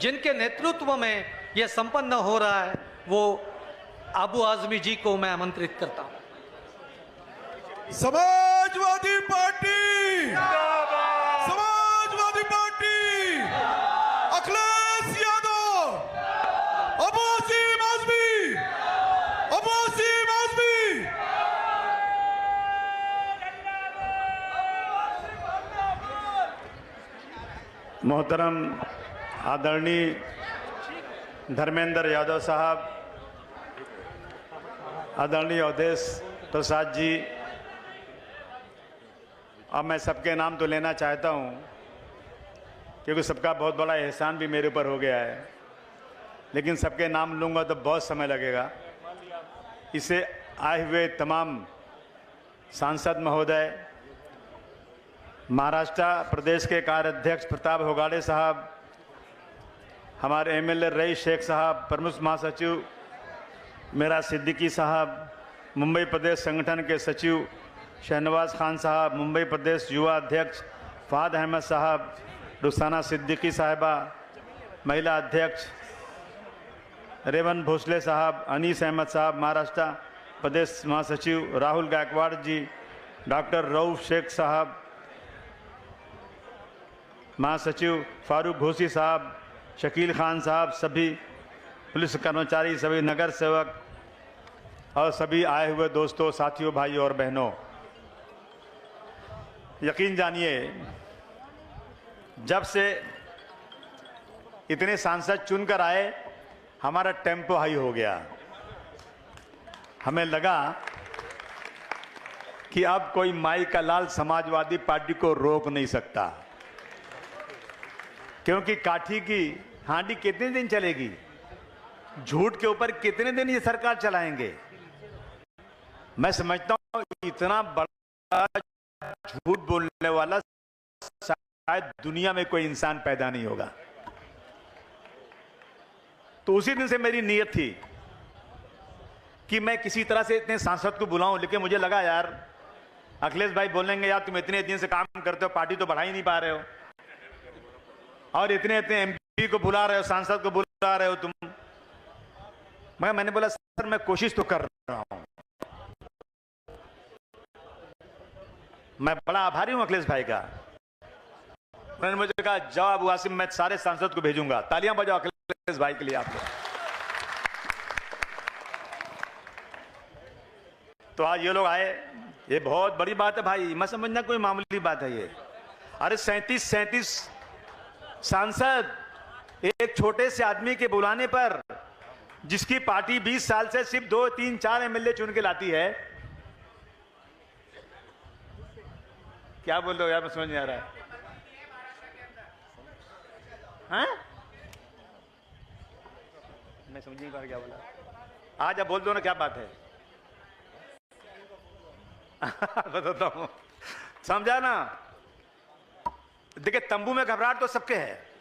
जिनके नेतृत्व में यह संपन्न हो रहा है, वो अबू आजमी जी को मैं आमंत्रित करता हूं। Samajwadi party, Samajwadi party, Akhilesh Yadav, Abu Asim Azmi, Abu Asim Azmi. मोहतरम आदरणीय धर्मेंद्र यादव साहब, आदरणीय अवधेश प्रसाद जी, अब मैं सबके नाम तो लेना चाहता हूं क्योंकि सबका बहुत बड़ा एहसान भी मेरे ऊपर हो गया है, लेकिन सबके नाम लूंगा तो बहुत समय लगेगा। इसे आए हुए तमाम सांसद महोदय, महाराष्ट्र प्रदेश के कार्याध्यक्ष प्रताप होगाड़े साहब, हमारे एमएलए रईस शेख साहब, प्रमुख महासचिव मेरा सिद्दीकी साहब, मुंबई प्रदेश संगठन के सचिव शहनवाज खान साहब, मुंबई प्रदेश युवा अध्यक्ष फाद अहमद साहब, रुखसाना सिद्दीकी साहिबा, महिला अध्यक्ष रेवन भोसले साहब, अनीस अहमद साहब, महाराष्ट्र प्रदेश महासचिव राहुल गायकवाड़ जी, डॉक्टर रऊफ शेख साहब, महासचिव फारूक घोसी साहब, शकील खान साहब, सभी पुलिस कर्मचारी, सभी नगर सेवक और सभी आए हुए दोस्तों, साथियों, भाइयों और बहनों, यकीन जानिए जब से इतने सांसद चुनकर आए हमारा टेम्पो हाई हो गया। हमें लगा कि अब कोई माई का लाल समाजवादी पार्टी को रोक नहीं सकता, क्योंकि काठी की हांडी कितने दिन चलेगी, झूठ के ऊपर कितने दिन ये सरकार चलाएंगे। मैं समझता हूं इतना बड़ा झूठ बोलने वाला शायद दुनिया में कोई इंसान पैदा नहीं होगा। तो उसी दिन से मेरी नीयत थी कि मैं किसी तरह से इतने सांसद को बुलाऊं, लेकिन मुझे लगा यार अखिलेश भाई बोलेंगे यार तुम इतने दिन से काम करते हो, पार्टी तो बढ़ा ही नहीं पा रहे हो, और इतने इतने एमपी को बुला रहे हो, सांसद को बुला रहे हो तुम। मैंने बोला सर मैं कोशिश तो कर रहा हूं। मैं बड़ा आभारी हूं अखिलेश भाई का। उन्होंने मुझे कहा जाओ अबू आसिम, मैं सारे सांसद को भेजूंगा। तालियां बजाओ अखिलेश भाई के लिए आप लोग। तो आज ये लोग आए, ये बहुत बड़ी बात है भाई, मैं समझना कोई मामूली बात है ये। अरे 37 सांसद एक छोटे से आदमी के बुलाने पर, जिसकी पार्टी 20 साल से सिर्फ 2, 3, 4 एमएलए चुन के लाती है। क्या बोल रहे हो यार, मैं समझ नहीं आ रहा है। हाँ? मैं समझ नहीं पा रहा क्या बोला। आज आप बोल दो ना क्या बात है। बताता हूं, समझा ना। देखिए तंबू में घबराहट तो सबके है।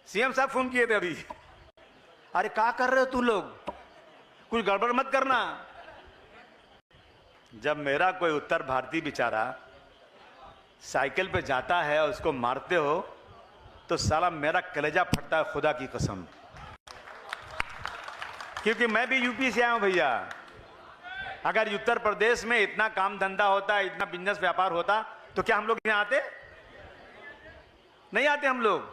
सीएम साहब फोन किए थे अभी, अरे क्या कर रहे हो तू लोग, कुछ गड़बड़ मत करना। जब मेरा कोई उत्तर भारतीय बेचारा साइकिल पे जाता है और उसको मारते हो तो साला मेरा कलेजा फटता है, खुदा की कसम। क्योंकि मैं भी यूपी से आया हूं भैया। अगर उत्तर प्रदेश में इतना काम धंधा होता, इतना बिजनेस व्यापार होता तो क्या हम लोग यहां आते? नहीं आते हम लोग।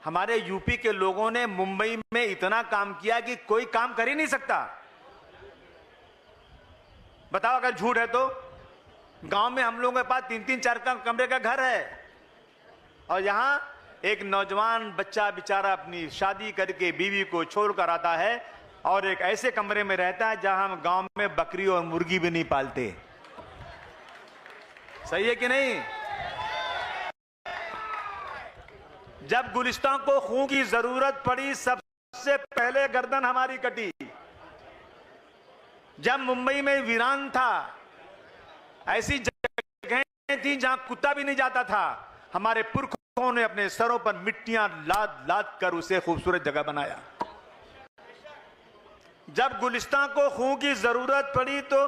हमारे यूपी के लोगों ने मुंबई में इतना काम किया कि कोई काम कर ही नहीं सकता। बताओ अगर झूठ है तो। गांव में हम लोगों के पास 3-3, 4 कमरे का घर है, और यहां एक नौजवान बच्चा बेचारा अपनी शादी करके बीवी को छोड़कर आता है और एक ऐसे कमरे में रहता है जहां हम गांव में बकरी और मुर्गी भी नहीं पालते। सही है कि नहीं? जब गुलिस्तान को खून की जरूरत पड़ी सबसे पहले गर्दन हमारी कटी। जब मुंबई में वीरान था, ऐसी जगह थी जहां कुत्ता भी नहीं जाता था, हमारे पुरखों ने अपने सरों पर मिट्टियां लाद लाद कर उसे खूबसूरत जगह बनाया। जब गुलिस्तान को खून की जरूरत पड़ी तो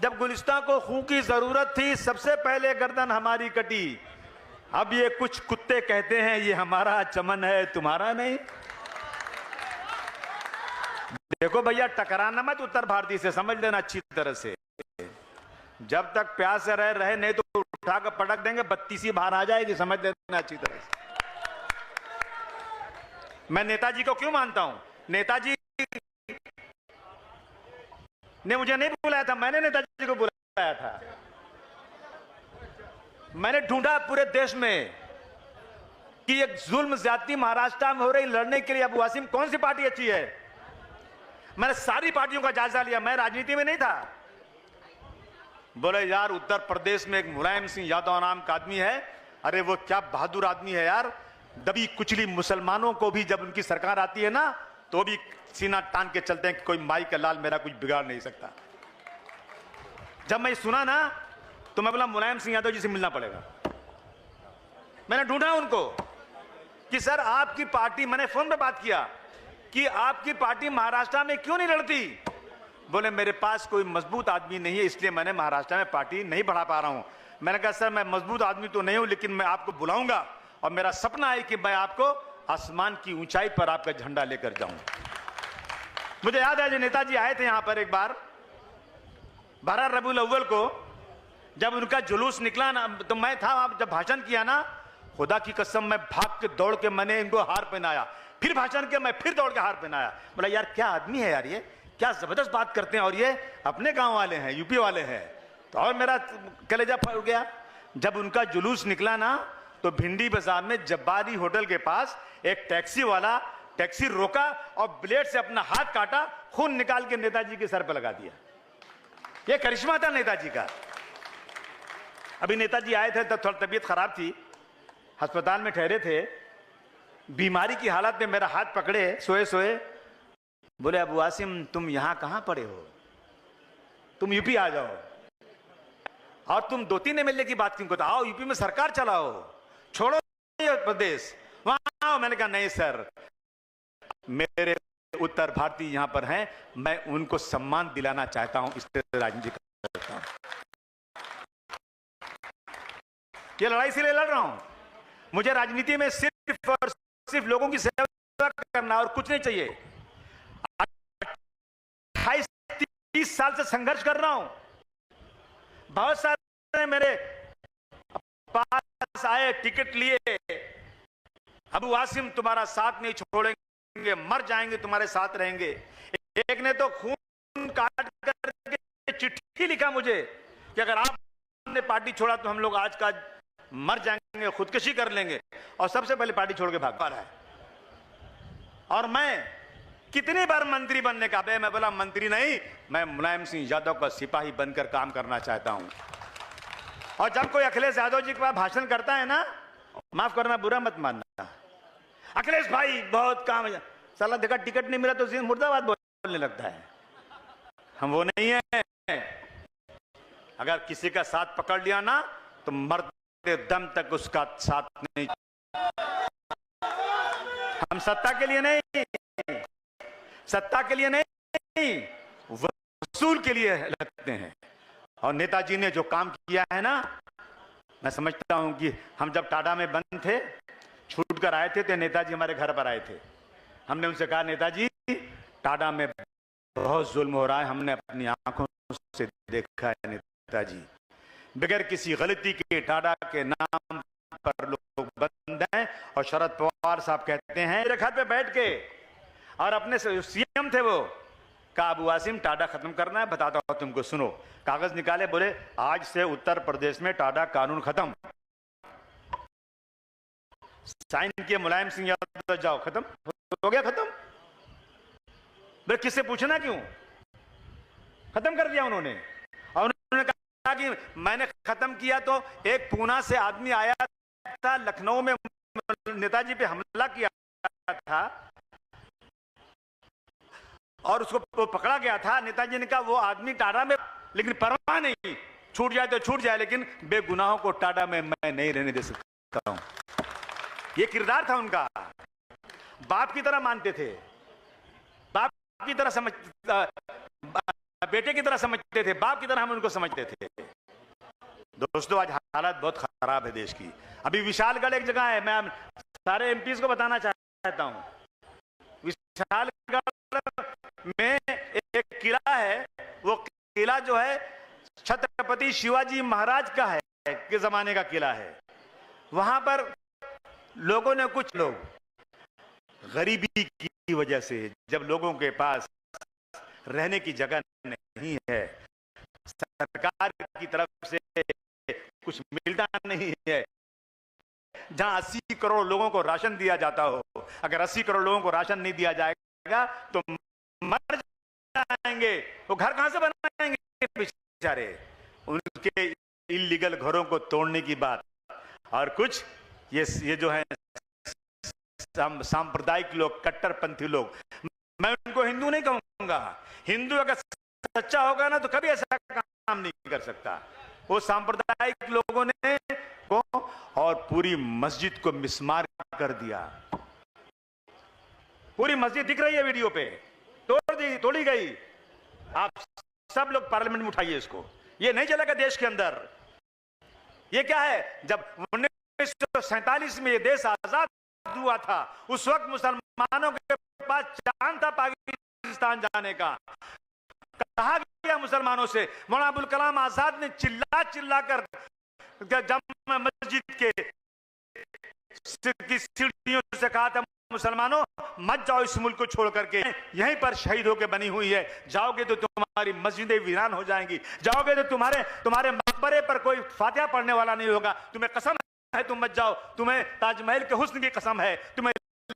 जब गुलिस्तान को खून की जरूरत थी सबसे पहले गर्दन हमारी कटी। अब ये कुछ कुत्ते कहते हैं ये हमारा चमन है तुम्हारा नहीं। देखो भैया, टकराना मत उत्तर भारतीय से, समझ लेना अच्छी तरह से। जब तक प्यार से रहे नहीं तो उठाकर पटक देंगे, बत्तीसी बाहर आ जाएगी, समझ लेना अच्छी तरह से। मैं नेताजी को क्यों मानता हूं? नेताजी ने मुझे नहीं बुलाया था, मैंने नेताजी को बुलाया था। मैंने ढूंढा पूरे देश में कि एक जुल्म ज्यादती महाराष्ट्र में हो रही, लड़ने के लिए अबू आसिम कौन सी पार्टी अच्छी है। मैंने सारी पार्टियों का जायजा लिया, मैं राजनीति में नहीं था। बोले यार उत्तर प्रदेश में एक मुलायम सिंह यादव नाम का आदमी है, अरे वो क्या बहादुर आदमी है यार, दबी कुचली मुसलमानों को भी जब उनकी सरकार आती है ना तो भी सीना तान के चलते हैं कि कोई माई का लाल मेरा कुछ बिगाड़ नहीं सकता। जब मैं सुना ना तो मैं बोला मुलायम सिंह यादव जी से मिलना पड़ेगा। मैंने ढूंढा उनको कि सर आपकी पार्टी, मैंने फोन पे बात किया कि आपकी पार्टी महाराष्ट्र में क्यों नहीं लड़ती। बोले मेरे पास कोई मजबूत आदमी नहीं है, इसलिए मैंने महाराष्ट्र में पार्टी नहीं बढ़ा पा रहा हूं। मैंने कहा सर मैं मजबूत आदमी तो नहीं हूं, लेकिन मैं आपको बुलाऊंगा और मेरा सपना है कि मैं आपको आसमान की ऊंचाई पर आपका झंडा लेकर जाऊं। मुझे याद है जो नेताजी आए थे यहां पर एक बार 12 रबीउल अव्वल को, जब उनका जुलूस निकला ना तो मैं था वहां, जब भाषण किया ना, खुदा की कसम मैं भाग के दौड़ के मैंने इनको हार पहनाया, फिर भाषण किया, मैं फिर दौड़ के हार पहनाया। बोला यार क्या आदमी है यार, ये क्या जबरदस्त बात करते हैं, और ये अपने गांव वाले हैं, यूपी वाले हैं। तो और मेरा कलेजा फट गया। जब उनका जुलूस निकला ना तो भिंडी बाजार में जब्बारी होटल के पास एक टैक्सी वाला टैक्सी रोका और ब्लेड से अपना हाथ काटा, खून निकाल के नेताजी के सर पर लगा दिया। यह करिश्मा था नेताजी का। अभी नेताजी आए थे तब थोड़ा तबीयत खराब थी, अस्पताल में ठहरे थे, बीमारी की हालत में मेरा हाथ पकड़े सोए सोए, बोले अबू आसिम तुम यहां कहां पड़े हो, तुम यूपी आ जाओ, और तुम 2-3 एमएलए की बात क्यों करते, आओ यूपी में सरकार चलाओ, छोड़ो प्रदेश, वहां आओ। मैंने कहा नहीं सर, मेरे उत्तर भारतीय यहां पर हैं, मैं उनको सम्मान दिलाना चाहता हूं, इसलिए राजनीति करता हूं। ये लड़ाई इसलिए लड़ रहा हूं, मुझे राजनीति में सिर्फ और सिर्फ लोगों की सेवा करना और कुछ नहीं चाहिए। 28-30 साल से संघर्ष कर रहा हूं। बहुत सारे मेरे पास आए, टिकट लिए, अबू आसिम तुम्हारा साथ नहीं छोड़ेंगे, मर जाएंगे तुम्हारे साथ रहेंगे। एक ने तो खून काट करके चिट्ठी लिखा मुझे कि अगर आपने पार्टी छोड़ा तो हम लोग आज का मर जाएंगे, खुदकुशी कर लेंगे, और सबसे पहले पार्टी छोड़ के भाग पा रहा है। और मैं कितनी बार मंत्री बनने का, मैं बोला मंत्री नहीं, मैं मुलायम सिंह यादव का सिपाही बनकर काम करना चाहता हूं। और जब कोई अखिलेश यादव जी के पास भाषण करता है ना, माफ करना बुरा मत मानना, अखिलेश भाई बहुत काम है, साला देखा टिकट नहीं मिला तो सीधे मुर्दाबाद बोलने लगता है। हम वो नहीं है, अगर किसी का साथ पकड़ लिया ना तो मरते दम तक उसका साथ नहीं। हम सत्ता के लिए नहीं, सत्ता के लिए नहीं, वसूल के लिए लगते हैं। और नेताजी ने जो काम किया है ना, मैं समझता हूं कि हम जब टाटा में बंद थे, छूट कर आए थे, तो नेताजी हमारे घर पर आए थे। हमने उनसे कहा नेताजी टाटा में बहुत जुल्म हो रहा है, हमने अपनी आंखों से देखा है नेताजी, बगैर किसी गलती के टाटा के नाम पर लोग बंद हैं। और शरद पवार साहब कहते हैं मेरे घर पे बैठ के, और अपने सीएम थे वो, कहा अबू आसिम टाटा खत्म करना है, बताता हूं तुमको, सुनो। कागज निकाले, बोले आज से उत्तर प्रदेश में टाटा कानून खत्म। साइन किए मुलायम सिंह यादव, जाओ खत्म हो गया, खत्म। बोले किससे पूछना क्यों, खत्म कर दिया उन्होंने। और उन्होंने कहा कि मैंने खत्म किया तो एक पूना से आदमी आया था, लखनऊ में नेताजी पे हमला किया था और उसको पकड़ा गया था। नेताजी ने कहा वो आदमी टाटा में, लेकिन परवाह नहीं, छूट जाए तो छूट जाए, लेकिन बेगुनाहों को टाटा में मैं नहीं रहने दे सकता हूं। ये किरदार था उनका, बाप की तरह मानते थे, बाप की तरह समझ, बेटे की तरह समझते थे, बाप की तरह हम उनको समझते थे। दोस्तों आज हालत बहुत खराब है देश की। अभी विशालगढ़ एक जगह है, मैं सारे एमपीज को बताना चाहता हूं, विशालगढ़ में एक किला है, वो किला जो है छत्रपति शिवाजी महाराज का है, के जमाने का किला है। वहां पर लोगों ने, कुछ लोग गरीबी की वजह से, जब लोगों के पास रहने की जगह नहीं है, सरकार की तरफ से कुछ मिलता नहीं है, जहां 80 करोड़ लोगों को राशन दिया जाता हो, अगर 80 करोड़ लोगों को राशन नहीं दिया जाएगा तो मर जाएंगे, वो घर कहां से बनाएंगे बेचारे। उनके इलीगल घरों को तोड़ने की बात, और कुछ ये जो है सांप्रदायिक लोग, कट्टरपंथी लोग, मैं उनको हिंदू नहीं कहूंगा, हिंदू अगर सच्चा होगा ना तो कभी ऐसा काम नहीं कर सकता। वो सांप्रदायिक लोगों ने को और पूरी मस्जिद को मिसमार कर दिया। पूरी मस्जिद दिख रही है वीडियो पे, तोड़ी गई। आप सब लोग पार्लियामेंट में उठाइए इसको, ये नहीं चलेगा देश के अंदर। ये क्या है, जब 1947 में ये देश आजाद हुआ था, उस वक्त मुसलमानों के पास चांस था पाकिस्तान जाने का। कहा गया मुसलमानों से, मौलाना अबुल कलाम आजाद ने चिल्ला कर जामा मस्जिद के सीढ़ियों से कहा था, मुसलमानों मत जाओ इस मुल्क को छोड़ करके, यहीं पर शहीद होकर बनी हुई है, जाओगे तो तुम्हारी मस्जिदें वीरान हो जाएंगी, जाओगे तो तुम्हारे मकबरे पर कोई फातिहा पढ़ने वाला नहीं होगा। तुम्हें कसम है तुम मत जाओ, तुम्हें ताजमहल के हुस्न की कसम है, तुम्हें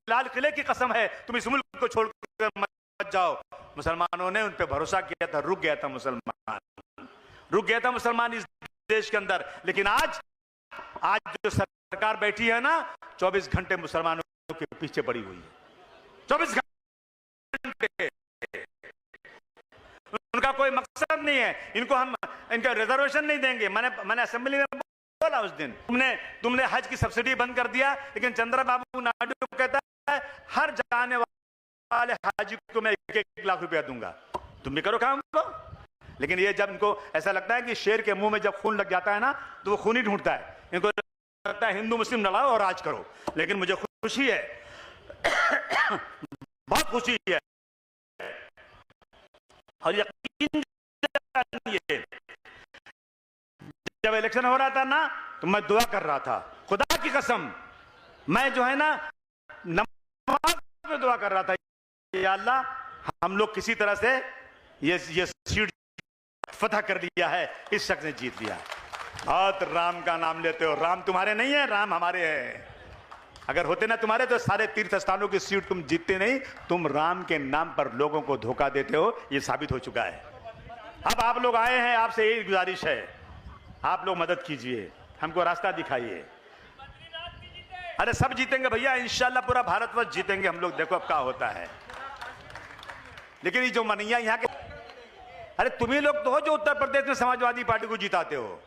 लाल किले की कसम है, तुम इस मुल्क को छोड़कर मत जाओ। मुसलमानों ने उन पे भरोसा किया था, रुक गया था मुसलमान इस देश के अंदर। लेकिन आज जो सरकार बैठी है ना, 24 घंटे मुसलमानों के पीछे पड़ी हुई है, 24 घंटे। उनका कोई मकसद नहीं है, इनका रिजर्वेशन नहीं देंगे। मैंने असेंबली में बोला उस दिन, तुमने हज की सब्सिडी बंद कर दिया, लेकिन चंद्रबाबू नायडू कहता है हर जाने वाले हाजी को मैं 1 लाख रुपया दूंगा। तुम भी करो काम को। लेकिन ये जब इनको ऐसा लगता है कि शेर के मुंह में जब खून लग जाता है ना, तो वो खून ही ढूंढता है। इनको लगता है हिंदू मुस्लिम लड़ाओ और राज करो। लेकिन मुझे खुशी है, बहुत खुशी है, और यकीन जानिए, जब इलेक्शन हो रहा था ना, तो मैं दुआ कर रहा था, खुदा की कसम, मैं जो है ना नमाज में दुआ कर रहा था, या अल्लाह हम लोग किसी तरह से ये सीट फतह कर लिया है, इस शख्स ने जीत लिया। बहुत राम का नाम लेते हो, राम तुम्हारे नहीं है, राम हमारे हैं। अगर होते ना तुम्हारे तो सारे तीर्थ स्थानों की सीट तुम जीतते नहीं। तुम राम के नाम पर लोगों को धोखा देते हो, ये साबित हो चुका है। अब आप लोग आए हैं, आपसे यही गुजारिश है, आप लोग मदद कीजिए, हमको रास्ता दिखाइए। अरे सब जीतेंगे भैया, इंशाल्लाह पूरा भारतवर्ष जीतेंगे हम लोग, देखो अब क्या होता है। लेकिन ये जो मनैया यहाँ के, अरे तुम्ही लोग तो हो जो उत्तर प्रदेश में समाजवादी पार्टी को जिताते हो।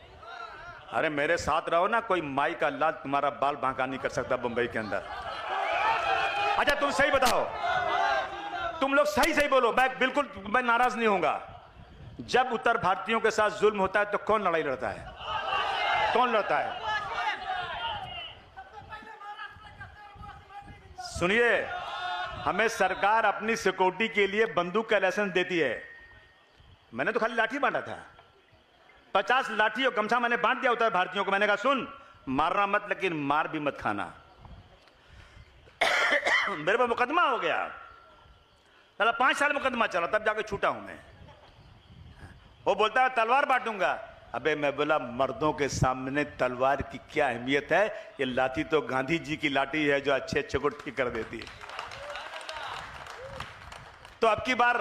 अरे मेरे साथ रहो ना, कोई माई का लाल तुम्हारा बाल बांका नहीं कर सकता बंबई के अंदर। अच्छा तुम सही बताओ, तुम लोग सही बोलो, मैं नाराज नहीं होऊंगा। जब उत्तर भारतीयों के साथ जुल्म होता है तो कौन लड़ाई लड़ता है? कौन लड़ता है? सुनिए, हमें सरकार अपनी सिक्योरिटी के लिए बंदूक का लाइसेंस देती है। मैंने तो खाली लाठी बांटा था, 50 लाठी और गमछा मैंने बांट दिया उत्तर भारतीयों को। मैंने कहा सुन, मारना मत, लेकिन मार भी मत खाना। मेरे पर मुकदमा हो गया, 5 साल मुकदमा चला, तब जाके छूटा हूं मैं। वो बोलता है तलवार बांटूंगा। अबे मैं बोला, मर्दों के सामने तलवार की क्या अहमियत है? ये लाठी तो गांधी जी की लाठी है जो अच्छे को ठीक कर देती है। तो अब की बार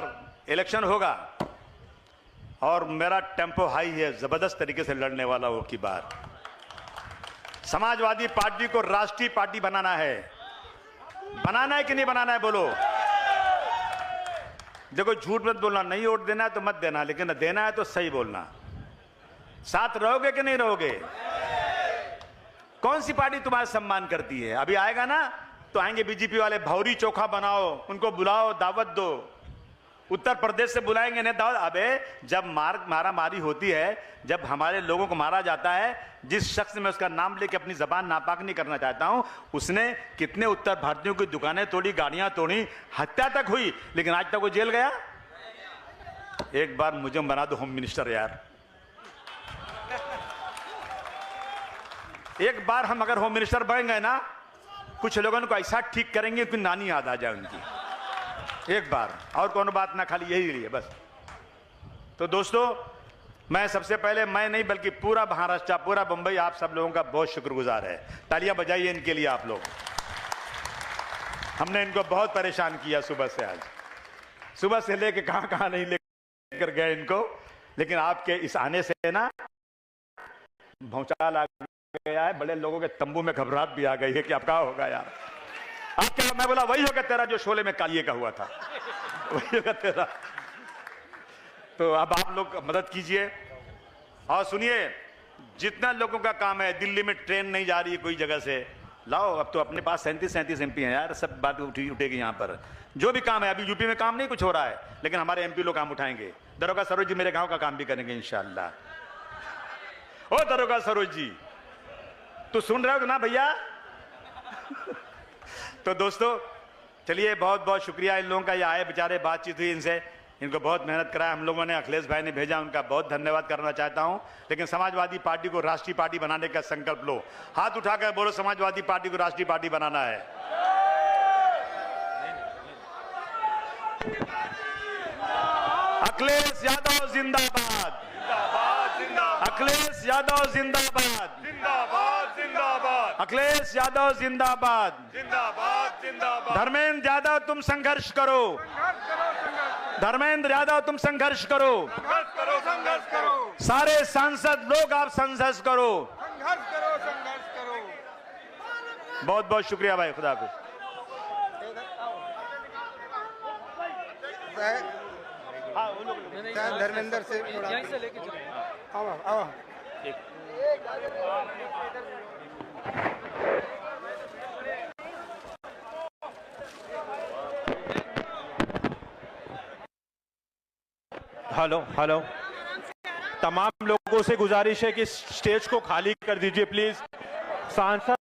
इलेक्शन होगा और मेरा टेम्पो हाई है, जबरदस्त तरीके से लड़ने वाला हो की बार। समाजवादी पार्टी को राष्ट्रीय पार्टी बनाना है। बनाना है कि नहीं बनाना है बोलो? देखो झूठ मत बोलना, नहीं वोट देना है तो मत देना, लेकिन देना है तो सही बोलना। साथ रहोगे कि नहीं रहोगे? कौन सी पार्टी तुम्हारा सम्मान करती है? अभी आएगा ना तो आएंगे बीजेपी वाले, भौरी चोखा बनाओ, उनको बुलाओ, दावत दो। उत्तर प्रदेश से बुलाएंगे नेता। अबे जब मारा मारी होती है, जब हमारे लोगों को मारा जाता है, जिस शख्स में उसका नाम लेके अपनी जबान नापाक नहीं करना चाहता हूं, उसने कितने उत्तर भारतीयों की दुकानें तोड़ी, गाड़ियां तोड़ी, हत्या तक हुई, लेकिन आज तक वो जेल गया। एक बार मुझे बना दो होम मिनिस्टर यार। एक बार हम अगर होम मिनिस्टर बन गए ना, कुछ लोगों को ऐसा ठीक करेंगे कि नानी याद आ जाए उनकी। एक बार और कौन बात ना, खाली यही लिए बस। तो दोस्तों, मैं सबसे पहले मैं नहीं बल्कि पूरा महाराष्ट्र, पूरा बंबई आप सब लोगों का बहुत शुक्रगुजार है। तालियां बजाइए इनके लिए आप लोग। हमने इनको बहुत परेशान किया सुबह से, आज सुबह से लेके कहां कहां नहीं लेकर गए इनको, लेकिन आपके इस आने से ना भौचाल आ गया है। बड़े लोगों के तंबू में घबराहट भी आ गई है कि अब क्या होगा यार। अब क्या, मैं बोला वही होगा तेरा जो शोले में कालिए का हुआ था, वही होगा तेरा। तो अब आप लोग मदद कीजिए और सुनिए, जितना लोगों का काम है, दिल्ली में ट्रेन नहीं जा रही है कोई जगह से, लाओ। अब तो अपने पास 37 एमपी हैं यार, सब बात उठेगी यहाँ पर। जो भी काम है, अभी यूपी में काम नहीं कुछ हो रहा है, लेकिन हमारे एमपी लोग काम उठाएंगे। दरोगा सरोज जी मेरे गांव का काम भी करेंगे इंशाल्लाह। ओ दरोगा सरोज जी, तो सुन रहे हो ना भैया? तो दोस्तों चलिए, बहुत बहुत शुक्रिया इन लोगों का। ये आए बेचारे, बातचीत हुई इनसे, इनको बहुत मेहनत कराया हम लोगों ने। अखिलेश भाई ने भेजा, उनका बहुत धन्यवाद करना चाहता हूं। लेकिन समाजवादी पार्टी को राष्ट्रीय पार्टी बनाने का संकल्प लो। हाथ उठाकर बोलो, समाजवादी पार्टी को राष्ट्रीय पार्टी बनाना है। अखिलेश यादव जिंदाबाद, अखिलेश यादव जिंदाबाद, अखिलेश यादव जिंदाबाद, धर्मेंद्र यादव तुम संघर्ष करो, धर्मेंद्र यादव तुम संघर्ष करो, सारे सांसद लोग आप संघर्ष करो। बहुत बहुत शुक्रिया भाई, खुदा हाफिज। धर्मेंद्र से यहीं से लेके आओ आओ। हेलो हेलो, तमाम लोगों से गुजारिश है कि स्टेज को खाली कर दीजिए प्लीज। सांसद